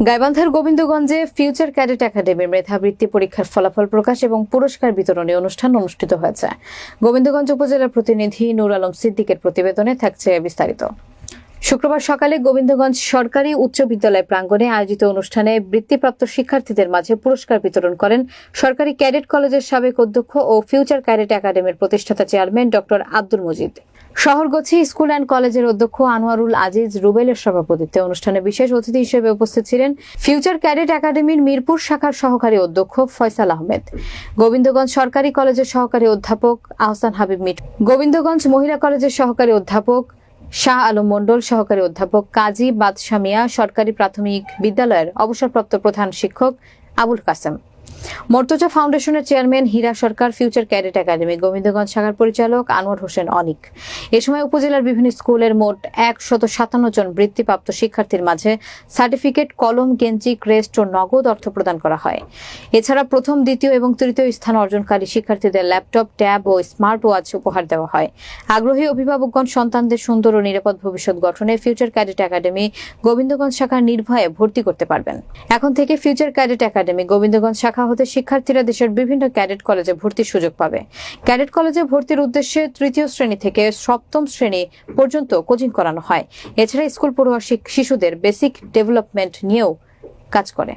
গাইবান্ধার গোবিন্দগঞ্জে future cadet একাডেমির মেধাবৃত্তি পরীক্ষার ফলাফল প্রকাশ এবং পুরস্কার বিতরণী অনুষ্ঠান অনুষ্ঠিত হয়েছে। গোবিন্দগঞ্জ উপজেলার প্রতিনিধি নূর আলম সিদ্দিকের প্রতিবেদনে থাকছে বিস্তারিত। শুক্রবার সকালে গোবিন্দগঞ্জ সরকারি উচ্চ বিদ্যালয় প্রাঙ্গণে আয়োজিত অনুষ্ঠানে বৃত্তিপ্রাপ্ত শিক্ষার্থীদের মাঝে পুরস্কার বিতরণ করেন সরকারি ক্যাডেট কলেজের সাবেক অধ্যক্ষ ও ফিউচার ক্যাডেট একাডেমির প্রতিষ্ঠাতা chairman doctor Abdul Majid. Shaharghachhi school and কলেজের অধ্যক্ষ আনোয়ারুল আজিজ রুবেলের সভাপতিত্বে অনুষ্ঠানে বিশেষ অতিথি হিসেবে উপস্থিত ছিলেন ফিউচার ক্যাডেট একাডেমির মিরপুর শাখার সহকারী অধ্যক্ষ ফয়সাল আহমেদ, গোবিন্দগঞ্জ সরকারি কলেজের সহকারী অধ্যাপক আহসান হাবিব মিট, গোবিন্দগঞ্জ মহিলা কলেজের সহকারী অধ্যাপক শাহ আলম মণ্ডল, সহকারী অধ্যাপক কাজী বাদশা মিয়া, সরকারি প্রাথমিক বিদ্যালয়ের অবসরপ্রাপ্ত প্রধান শিক্ষক আবুল কাসেম, মর্তুজা ফাউন্ডেশনের চেয়ারম্যান হীরা সরকার, ফিউচার ক্যাডেট একাডেমি গোবিন্দগঞ্জ শাখার পরিচালক আনোয়ার হোসেন অনিক। এ সময় উপজেলার বিভিন্ন স্কুলের মোট 157 জন বৃত্তিপ্রাপ্ত শিক্ষার্থীর মাঝে সার্টিফিকেট, কলম, গেঞ্জি, ক্রেস্ট ও নগদ অর্থ প্রদান করা হয়। এছাড়া প্রথম, দ্বিতীয় এবং তৃতীয় স্থান অর্জনকারী শিক্ষার্থীদের ল্যাপটপ, ট্যাব ও স্মার্ট ওয়াচ উপহার দেওয়া হয়। আগ্রহী অভিভাবকগণ সন্তানদের সুন্দর ও নিরাপদ ভবিষ্যৎ গঠনে ফিউচার ক্যাডেট একাডেমি গোবিন্দগঞ্জ শাখার নির্ভয়ে ভর্তি করতে পারবেন। এখন থেকে ফিউচার ক্যাডেট একাডেমি গোবিন্দগঞ্জ শাখা হতে শিক্ষার্থীরা দেশের বিভিন্ন ক্যাডেট কলেজে ভর্তির সুযোগ পাবে। ক্যাডেট কলেজে ভর্তির উদ্দেশ্যে তৃতীয় শ্রেণী থেকে সপ্তম শ্রেণী পর্যন্ত কোচিং করানো হয়। এছাড়া স্কুল পড়ুয়া শিশুদের বেসিক ডেভেলপমেন্ট নিয়েও কাজ করে।